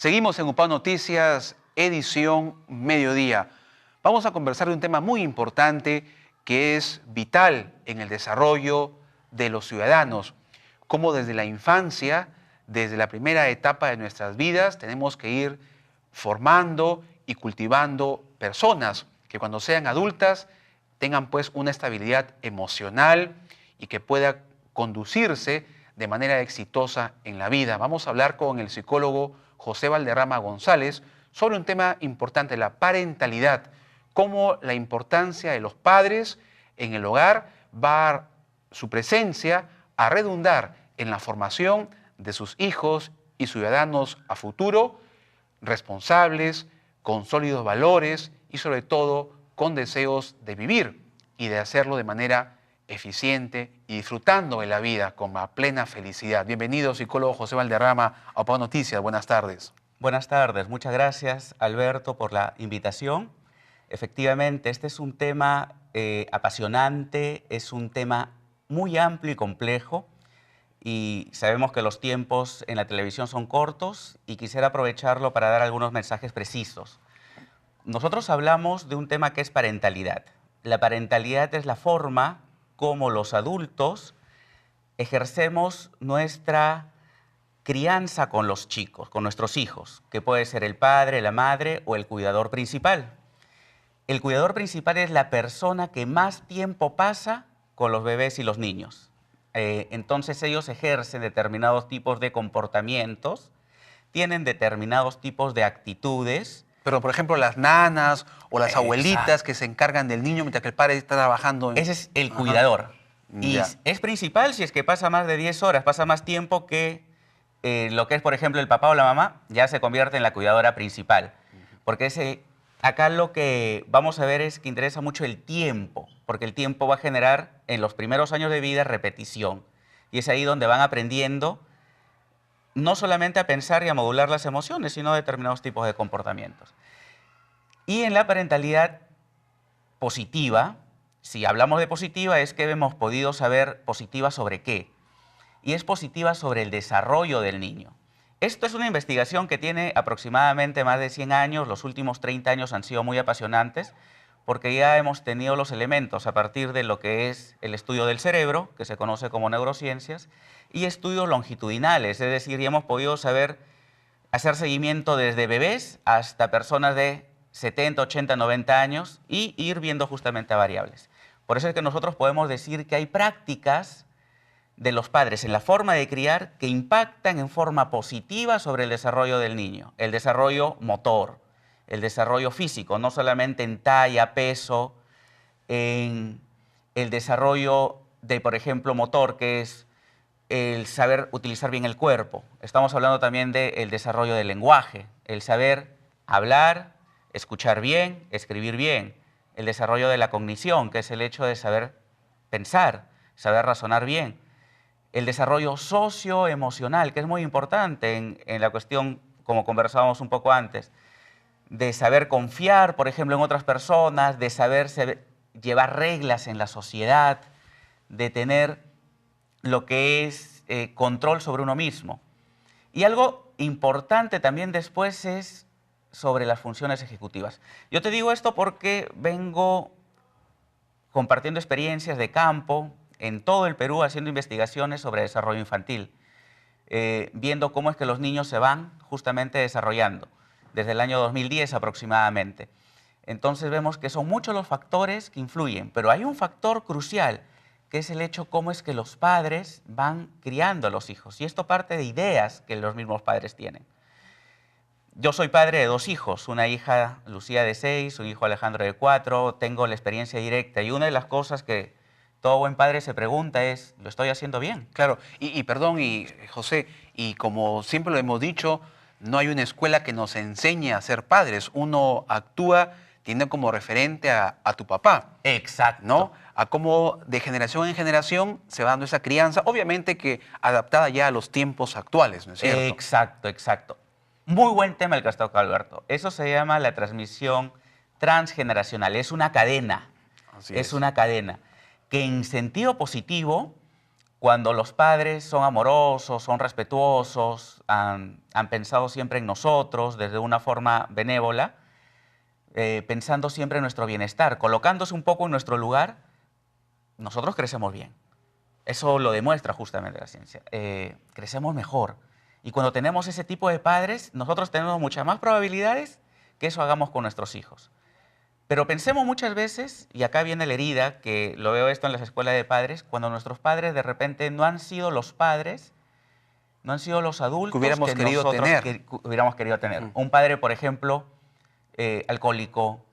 Seguimos en UPAO Noticias, edición mediodía. Vamos a conversar de un tema muy importante que es vital en el desarrollo de los ciudadanos. Cómo desde la infancia, desde la primera etapa de nuestras vidas, tenemos que ir formando y cultivando personas que cuando sean adultas tengan pues una estabilidad emocional y que pueda conducirse de manera exitosa en la vida. Vamos a hablar con el psicólogo José Valderrama González sobre un tema importante, la parentalidad, cómo la importancia de los padres en el hogar va su presencia a redundar en la formación de sus hijos y ciudadanos a futuro, responsables, con sólidos valores y sobre todo con deseos de vivir y de hacerlo de manera eficiente y disfrutando de la vida con la plena felicidad. Bienvenido, psicólogo José Valderrama, a UPAO Noticias. Buenas tardes. Buenas tardes. Muchas gracias, Alberto, por la invitación. Efectivamente, este es un tema apasionante, es un tema muy amplio y complejo, y sabemos que los tiempos en la televisión son cortos y quisiera aprovecharlo para dar algunos mensajes precisos. Nosotros hablamos de un tema que es parentalidad. La parentalidad es la forma como los adultos ejercemos nuestra crianza con los chicos, con nuestros hijos, que puede ser el padre, la madre o el cuidador principal. El cuidador principal es la persona que más tiempo pasa con los bebés y los niños. Entonces ellos ejercen determinados tipos de comportamientos, tienen determinados tipos de actitudes. Pero, por ejemplo, las nanas o las abuelitas Exacto. que se encargan del niño mientras que el padre está trabajando. Ese es el cuidador. Y Ya. es principal si es que pasa más de 10 horas, pasa más tiempo que lo que es, por ejemplo, el papá o la mamá, ya se convierte en la cuidadora principal. Porque acá lo que vamos a ver es que interesa mucho el tiempo, porque el tiempo va a generar en los primeros años de vida repetición. Y es ahí donde van aprendiendo no solamente a pensar y a modular las emociones, sino determinados tipos de comportamientos. Y en la parentalidad positiva, si hablamos de positiva, es que hemos podido saber positiva sobre qué. Y es positiva sobre el desarrollo del niño. Esto es una investigación que tiene aproximadamente más de 100 años. Los últimos 30 años han sido muy apasionantes porque ya hemos tenido los elementos a partir de lo que es el estudio del cerebro, que se conoce como neurociencias, y estudios longitudinales, es decir, ya hemos podido saber hacer seguimiento desde bebés hasta personas de 70, 80, 90 años y ir viendo justamente a variables. Por eso es que nosotros podemos decir que hay prácticas de los padres en la forma de criar que impactan en forma positiva sobre el desarrollo del niño, el desarrollo motor, el desarrollo físico, no solamente en talla, peso, en el desarrollo de, por ejemplo, motor, que es el saber utilizar bien el cuerpo. Estamos hablando también del desarrollo del lenguaje, el saber hablar, escuchar bien, escribir bien, el desarrollo de la cognición, que es el hecho de saber pensar, saber razonar bien, el desarrollo socioemocional, que es muy importante en la cuestión, como conversábamos un poco antes, de saber confiar, por ejemplo, en otras personas, de saber llevar reglas en la sociedad, de tener lo que es control sobre uno mismo. Y algo importante también después es sobre las funciones ejecutivas. Yo te digo esto porque vengo compartiendo experiencias de campo en todo el Perú, haciendo investigaciones sobre desarrollo infantil, viendo cómo es que los niños se van justamente desarrollando, desde el año 2010 aproximadamente. Entonces vemos que son muchos los factores que influyen, pero hay un factor crucial, que es el hecho cómo es que los padres van criando a los hijos. Y esto parte de ideas que los mismos padres tienen. Yo soy padre de 2 hijos, una hija Lucía de 6, un hijo Alejandro de 4, tengo la experiencia directa y una de las cosas que todo buen padre se pregunta es, ¿lo estoy haciendo bien? Claro, perdón, José, y como siempre lo hemos dicho, no hay una escuela que nos enseñe a ser padres. Uno actúa teniendo como referente a tu papá. Exacto. ¿No? A cómo de generación en generación se va dando esa crianza, obviamente que adaptada ya a los tiempos actuales, ¿no es cierto? Exacto, exacto. Muy buen tema el que has tocado, Alberto. Eso se llama la transmisión transgeneracional. Es una cadena. Así Es una cadena que en sentido positivo, cuando los padres son amorosos, son respetuosos, han pensado siempre en nosotros desde una forma benévola, pensando siempre en nuestro bienestar, colocándose un poco en nuestro lugar, nosotros crecemos bien. Eso lo demuestra justamente la ciencia. Crecemos mejor. Y cuando tenemos ese tipo de padres, nosotros tenemos muchas más probabilidades que eso hagamos con nuestros hijos. Pero pensemos muchas veces, y acá viene la herida, que lo veo esto en las escuelas de padres, cuando nuestros padres de repente no han sido los padres, no han sido los adultos Que hubiéramos querido nosotros tener. hubiéramos querido tener. Un padre, por ejemplo, alcohólico,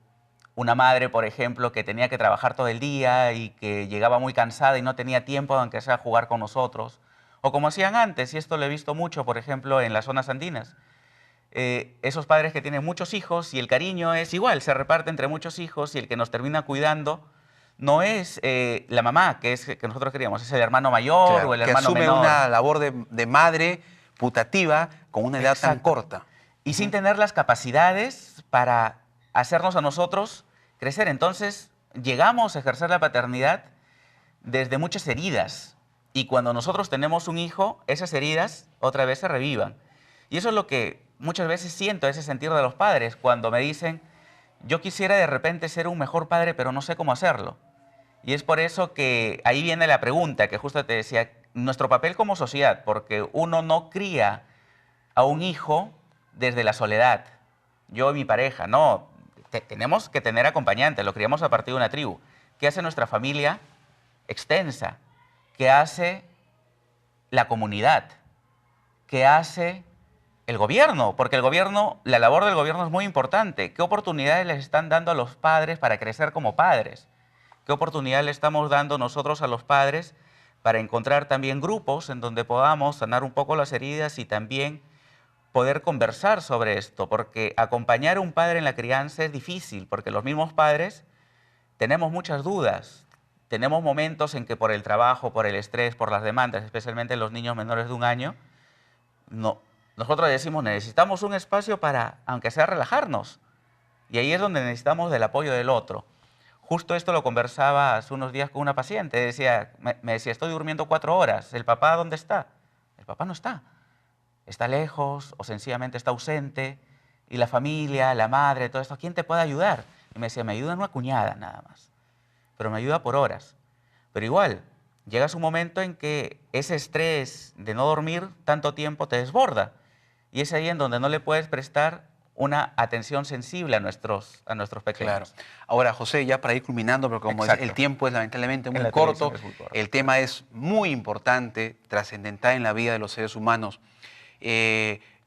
una madre, por ejemplo, que tenía que trabajar todo el día y que llegaba muy cansada y no tenía tiempo, aunque sea, jugar con nosotros. O como hacían antes, y esto lo he visto mucho, por ejemplo, en las zonas andinas. Esos padres que tienen muchos hijos y el cariño es igual, se reparte entre muchos hijos y el que nos termina cuidando no es la mamá, que nosotros queríamos, es el hermano mayor o Claro, el que hermano asume menor. una labor de madre putativa con una edad tan Exacto. corta. Y sin tener las capacidades para hacernos a nosotros crecer. Entonces, llegamos a ejercer la paternidad desde muchas heridas. Y cuando nosotros tenemos un hijo, esas heridas otra vez se revivan. Y eso es lo que muchas veces siento, ese sentir de los padres, cuando me dicen, yo quisiera de repente ser un mejor padre, pero no sé cómo hacerlo. Y es por eso que ahí viene la pregunta, que justo te decía, nuestro papel como sociedad, porque uno no cría a un hijo desde la soledad. Yo y mi pareja, no. Tenemos que tener acompañantes, lo criamos a partir de una tribu. ¿Qué hace nuestra familia extensa? ¿Qué hace la comunidad? ¿Qué hace el gobierno? Porque el gobierno, la labor del gobierno es muy importante. ¿Qué oportunidades les están dando a los padres para crecer como padres? ¿Qué oportunidad le estamos dando nosotros a los padres para encontrar también grupos en donde podamos sanar un poco las heridas y también poder conversar sobre esto? Porque acompañar a un padre en la crianza es difícil, porque los mismos padres tenemos muchas dudas. Tenemos momentos en que por el trabajo, por el estrés, por las demandas, especialmente los niños menores de 1 año, nosotros decimos, necesitamos un espacio para, aunque sea, relajarnos. Y ahí es donde necesitamos del apoyo del otro. Justo esto lo conversaba hace unos días con una paciente. Me decía, estoy durmiendo 4 horas. ¿El papá dónde está? El papá no está. Está lejos o sencillamente está ausente. Y la familia, la madre, todo esto, ¿quién te puede ayudar? Y me decía, me ayuda una cuñada nada más. Pero me ayuda por horas. Pero igual, llegas un momento en que ese estrés de no dormir tanto tiempo te desborda. Y es ahí en donde no le puedes prestar una atención sensible a nuestros Claro. pequeños. Ahora, José, ya para ir culminando, porque como Exacto. el tiempo es lamentablemente En muy la corto, televisión es muy corto. el tema es muy importante, trascendental en la vida de los seres humanos.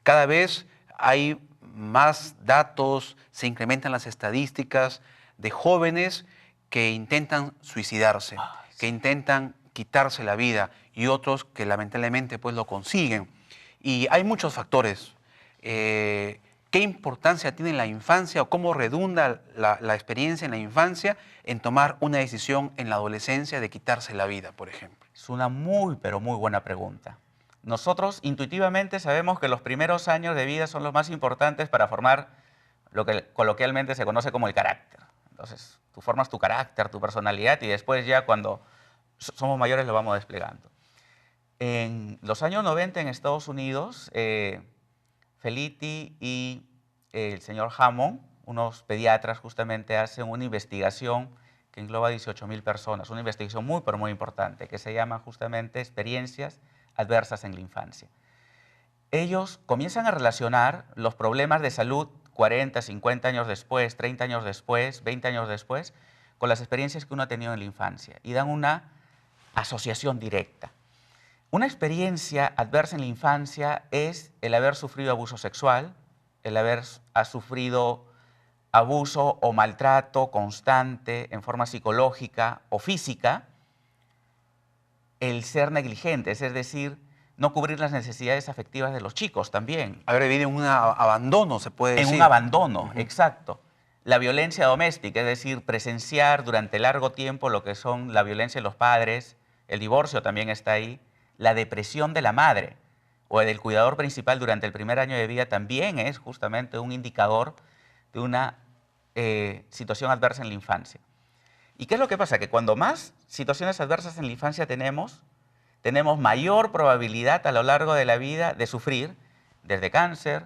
Cada vez hay más datos, se incrementan las estadísticas de jóvenes que intentan suicidarse, que intentan quitarse la vida y otros que lamentablemente pues lo consiguen. Y hay muchos factores. ¿Qué importancia tiene la infancia o cómo redunda la experiencia en la infancia en tomar una decisión en la adolescencia de quitarse la vida, por ejemplo? Es una muy, pero muy buena pregunta. Nosotros intuitivamente sabemos que los primeros años de vida son los más importantes para formar lo que coloquialmente se conoce como el carácter. Entonces, tú formas tu carácter, tu personalidad y después ya cuando somos mayores lo vamos desplegando. En los años 90 en Estados Unidos, Felitti y el señor Hammond, unos pediatras, justamente hacen una investigación que engloba 18.000 personas, una investigación muy, pero muy importante, que se llama justamente Experiencias adversas en la infancia. Ellos comienzan a relacionar los problemas de salud 40, 50 años después, 30 años después, 20 años después, con las experiencias que uno ha tenido en la infancia y dan una asociación directa. Una experiencia adversa en la infancia es el haber sufrido abuso sexual, el haber sufrido abuso o maltrato constante en forma psicológica o física, el ser negligentes, es decir, no cubrir las necesidades afectivas de los chicos también. Haber vivido en un abandono, se puede decir. En un abandono, exacto. La violencia doméstica, es decir, presenciar durante largo tiempo lo que son la violencia de los padres, el divorcio también está ahí, la depresión de la madre o del cuidador principal durante el primer año de vida también es justamente un indicador de una situación adversa en la infancia. ¿Y qué es lo que pasa? Que cuando más situaciones adversas en la infancia tenemos tenemos mayor probabilidad a lo largo de la vida de sufrir desde cáncer,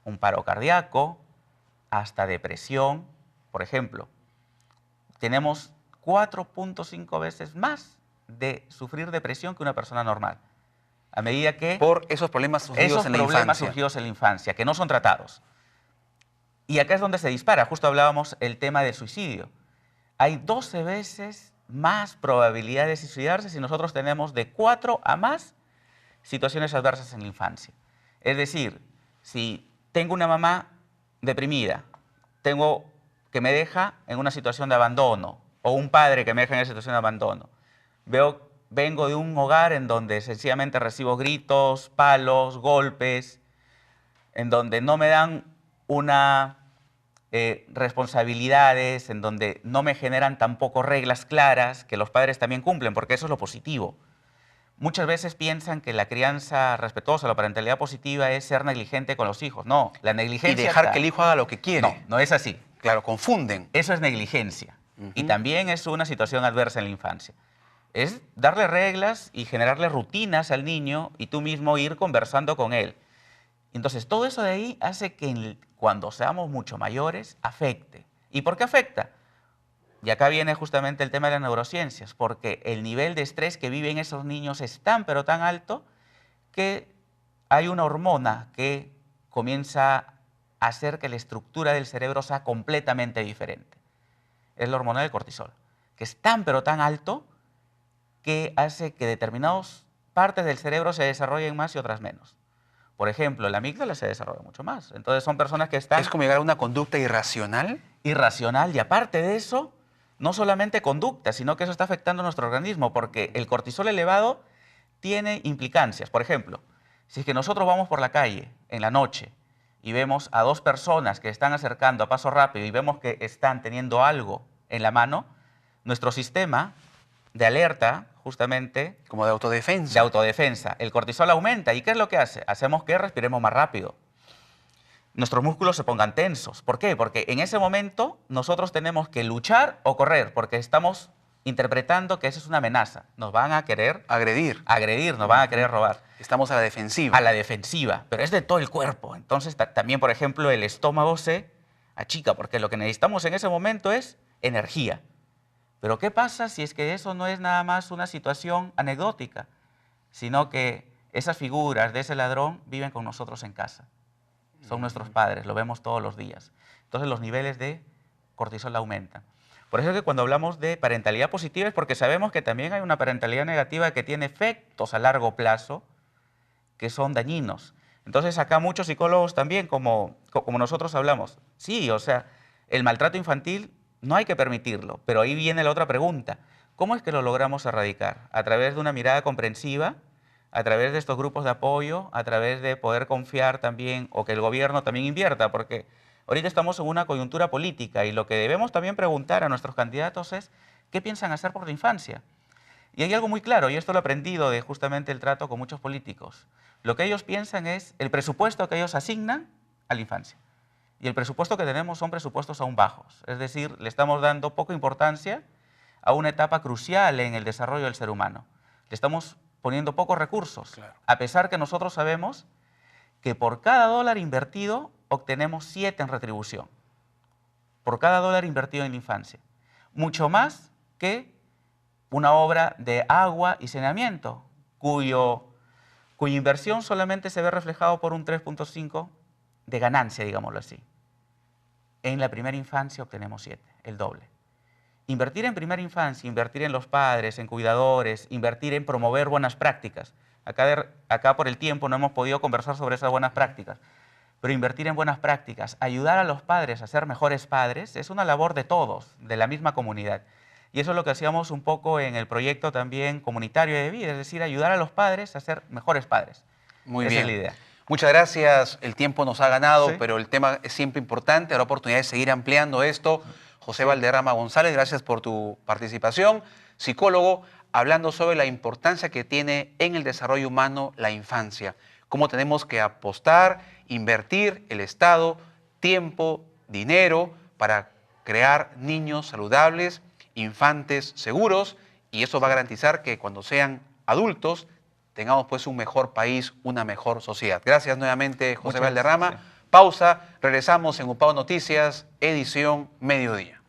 un paro cardíaco, hasta depresión, por ejemplo. Tenemos 4.5 veces más de sufrir depresión que una persona normal. A medida que Por esos problemas surgidos en la infancia. surgidos en la infancia, que no son tratados. Y acá es donde se dispara, justo hablábamos el tema del suicidio. Hay 12 veces más probabilidades de suicidarse si nosotros tenemos de 4 a más situaciones adversas en la infancia. Es decir, si tengo una mamá deprimida, tengo que me deja en una situación de abandono, o un padre que me deja en una situación de abandono, vengo de un hogar en donde sencillamente recibo gritos, palos, golpes, en donde no me dan responsabilidades, en donde no me generan tampoco reglas claras que los padres también cumplen, porque eso es lo positivo. Muchas veces piensan que la crianza respetuosa, la parentalidad positiva es ser negligente con los hijos. No, la negligencia Y dejar está. que el hijo haga lo que quiere. No, no es así. Claro, confunden. Eso es negligencia. Y también es una situación adversa en la infancia. Es darle reglas y generarle rutinas al niño y tú mismo ir conversando con él. Entonces, todo eso de ahí hace que cuando seamos mucho mayores, afecte. ¿Y por qué afecta? Y acá viene justamente el tema de las neurociencias, porque el nivel de estrés que viven esos niños es tan, pero tan alto, que hay una hormona que comienza a hacer que la estructura del cerebro sea completamente diferente. Es la hormona del cortisol, que es tan, pero tan alto, que hace que determinadas partes del cerebro se desarrollen más y otras menos. Por ejemplo, la amígdala se desarrolla mucho más. Entonces son personas que están... ¿Es como llegar a una conducta irracional? Irracional, y aparte de eso, no solamente conducta, sino que eso está afectando a nuestro organismo, porque el cortisol elevado tiene implicancias. Por ejemplo, si es que nosotros vamos por la calle en la noche y vemos a dos personas que están acercando a paso rápido y vemos que están teniendo algo en la mano, nuestro sistema de alerta, justamente... Como de autodefensa. De autodefensa. El cortisol aumenta. ¿Y qué es lo que hace? Hacemos que respiremos más rápido. Nuestros músculos se pongan tensos. ¿Por qué? Porque en ese momento nosotros tenemos que luchar o correr, porque estamos interpretando que eso es una amenaza. Nos van a querer agredir, nos van a querer robar. Estamos a la defensiva. A la defensiva, pero es de todo el cuerpo. Entonces también, por ejemplo, el estómago se achica, porque lo que necesitamos en ese momento es energía. Pero ¿qué pasa si es que eso no es nada más una situación anecdótica, sino que esas figuras de ese ladrón viven con nosotros en casa? Son nuestros padres, lo vemos todos los días. Entonces los niveles de cortisol aumentan. Por eso es que cuando hablamos de parentalidad positiva es porque sabemos que también hay una parentalidad negativa que tiene efectos a largo plazo que son dañinos. Entonces acá muchos psicólogos también, como nosotros hablamos, sí, o sea, el maltrato infantil no hay que permitirlo, pero ahí viene la otra pregunta. ¿Cómo es que lo logramos erradicar? ¿A través de una mirada comprensiva? ¿A través de estos grupos de apoyo? ¿A través de poder confiar también o que el gobierno también invierta? Porque ahorita estamos en una coyuntura política y lo que debemos también preguntar a nuestros candidatos es ¿qué piensan hacer por la infancia? Y hay algo muy claro, y esto lo he aprendido de justamente el trato con muchos políticos. Lo que ellos piensan es el presupuesto que ellos asignan a la infancia. Y el presupuesto que tenemos son presupuestos aún bajos. Es decir, le estamos dando poca importancia a una etapa crucial en el desarrollo del ser humano. Le estamos poniendo pocos recursos, claro, a pesar que nosotros sabemos que por cada dólar invertido obtenemos 7 en retribución. Por cada dólar invertido en la infancia. Mucho más que una obra de agua y saneamiento, cuya inversión solamente se ve reflejado por un 3.5 de ganancia, digámoslo así. En la primera infancia obtenemos 7, el doble. Invertir en primera infancia, invertir en los padres, en cuidadores, invertir en promover buenas prácticas. Acá por el tiempo no hemos podido conversar sobre esas buenas prácticas, pero invertir en buenas prácticas, ayudar a los padres a ser mejores padres, es una labor de todos, de la misma comunidad. Y eso es lo que hacíamos un poco en el proyecto también comunitario de vida, es decir, ayudar a los padres a ser mejores padres. Muy bien. Esa es la idea. Muchas gracias. El tiempo nos ha ganado, Sí, pero el tema es siempre importante. Habrá oportunidad de seguir ampliando esto. José Valderrama González, gracias por tu participación. Psicólogo, hablando sobre la importancia que tiene en el desarrollo humano la infancia. Cómo tenemos que apostar, invertir el Estado, tiempo, dinero para crear niños saludables, infantes seguros, y eso va a garantizar que cuando sean adultos, tengamos pues un mejor país, una mejor sociedad. Gracias nuevamente, José Valderrama. Gracias. Pausa, regresamos en UPAO Noticias, edición mediodía.